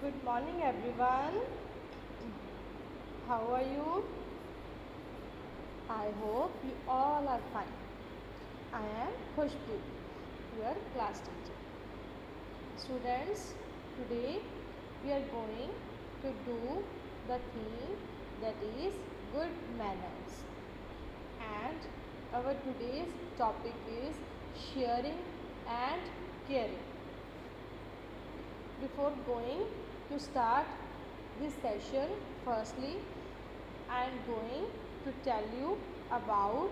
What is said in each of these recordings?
Good morning everyone. How are you? I hope you all are fine. I am Khushbu, your class teacher. Students, today we are going to do the theme that is good manners. And our today's topic is sharing and caring. Before going to start this session, firstly I am going to tell you about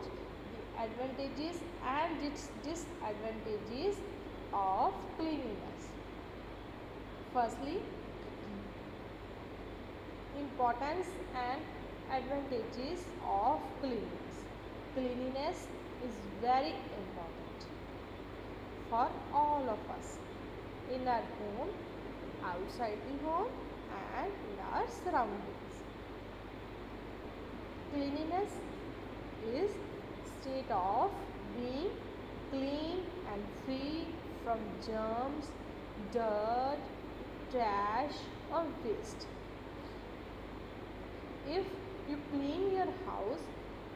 the advantages and its disadvantages of cleanliness. Firstly, importance and advantages of cleanliness. Cleanliness is very important for all of us in our home, outside the home and in our surroundings. Cleanliness is state of being clean and free from germs, dirt, trash or waste. If you clean your house,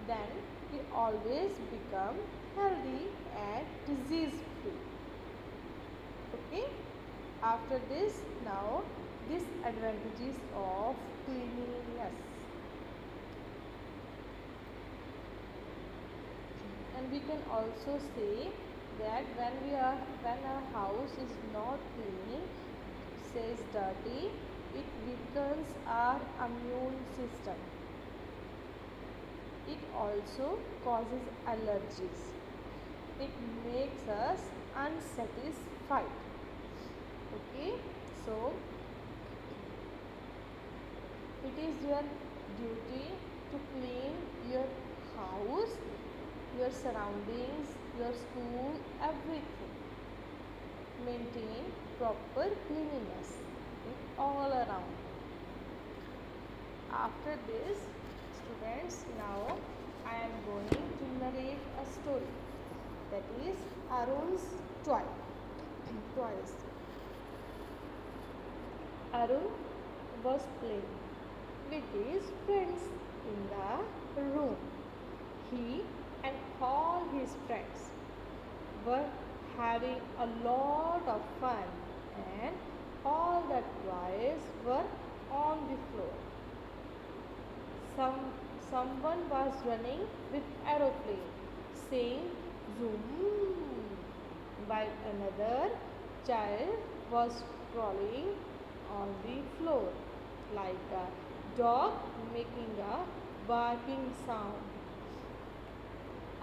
then you always become healthy and disease free. Okay? After this, now disadvantages of cleanliness. And we can also say that when our house is not clean, says dirty, it weakens our immune system. It also causes allergies. It makes us unsatisfied. Okay, so it is your duty to clean your house, your surroundings, your school, everything. Maintain proper cleanliness all around. After this, students, now I am going to narrate a story, that is Arun's toys. Arun was playing with his friends in the room. He and all his friends were having a lot of fun, and all the toys were on the floor. Someone was running with aeroplane, saying zoom, while another child was crawling on the floor like a dog making a barking sound.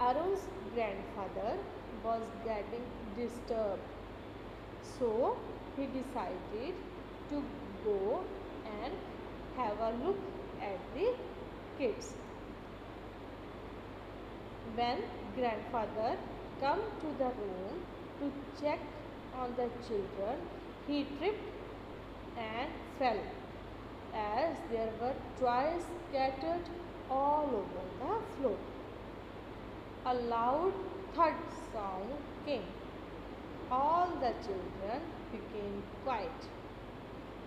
Arun's grandfather was getting disturbed, so he decided to go and have a look at the kids. When grandfather came to the room to check on the children, he tripped and fell, as there were toys scattered all over the floor. A loud thud sound came. All the children became quiet.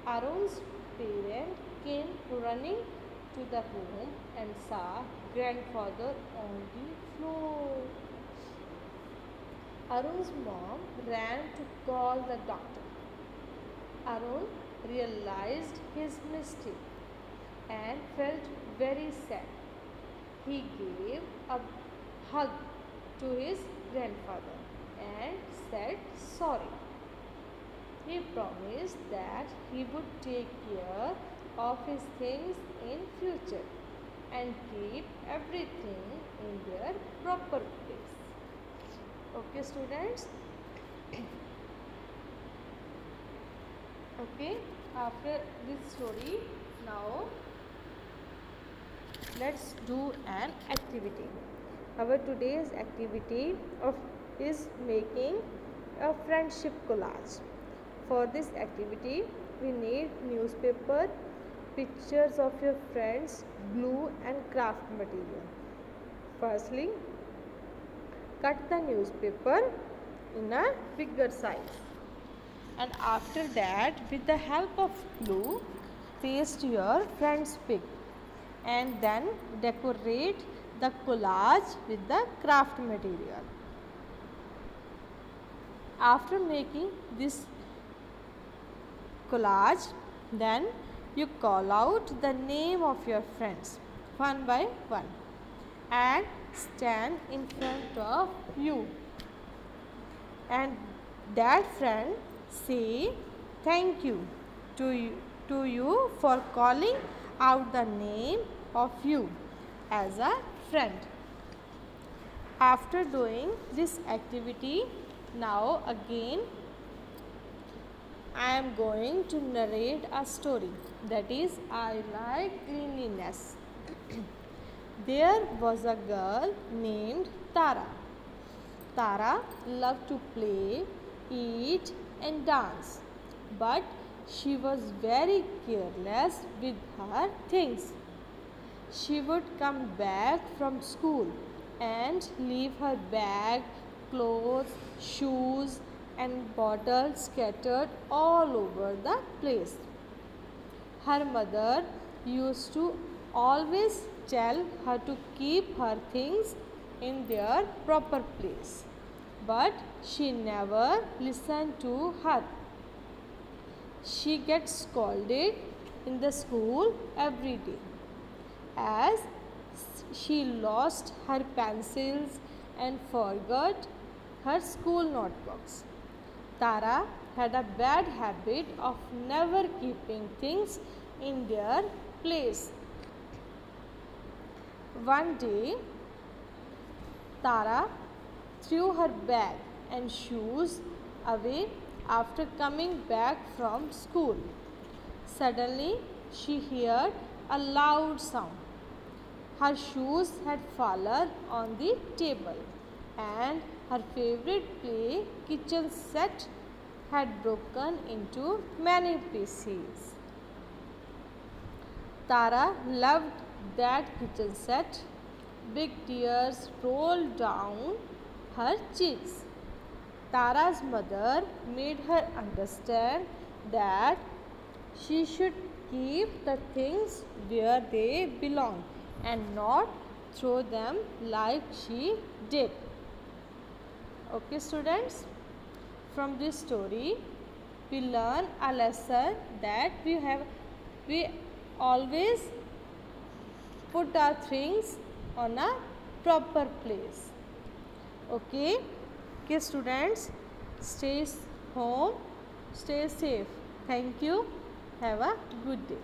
Arun's parents came running to the room and saw grandfather on the floor. Arun's mom ran to call the doctor. Arun realized his mistake and felt very sad. He gave a hug to his grandfather and said sorry. He promised that he would take care of his things in future and keep everything in their proper place. Okay, students? Okay, after this story, now let's do an activity. Our today's activity is making a friendship collage. For this activity, we need newspaper, pictures of your friends, glue and craft material. Firstly, cut the newspaper in a bigger size. and after that, with the help of glue, paste your friend's pic and then decorate the collage with the craft material. After making this collage, then you call out the name of your friends one by one and stand in front of you, and that friend say thank you to you for calling out the name of you as a friend. After doing this activity, now again I am going to narrate a story, that is, I like cleanliness. There was a girl named Tara. Tara loved to play, eat and dance, but she was very careless with her things. She would come back from school and leave her bag, clothes, shoes and bottles scattered all over the place. Her mother used to always tell her to keep her things in their proper place, but she never listened to her. She gets scolded in the school every day as she lost her pencils and forgot her school notebooks. Tara had a bad habit of never keeping things in their place. One day, Tara threw her bag and shoes away after coming back from school. Suddenly, she heard a loud sound. Her shoes had fallen on the table and her favorite play kitchen set had broken into many pieces. Tara loved that kitchen set. Big tears rolled down her cheeks. Tara's mother made her understand that she should keep the things where they belong and not throw them like she did. Okay, students, from this story we learn a lesson that we always put our things on a proper place. Okay, students, stay home, stay safe. Thank you. Have a good day.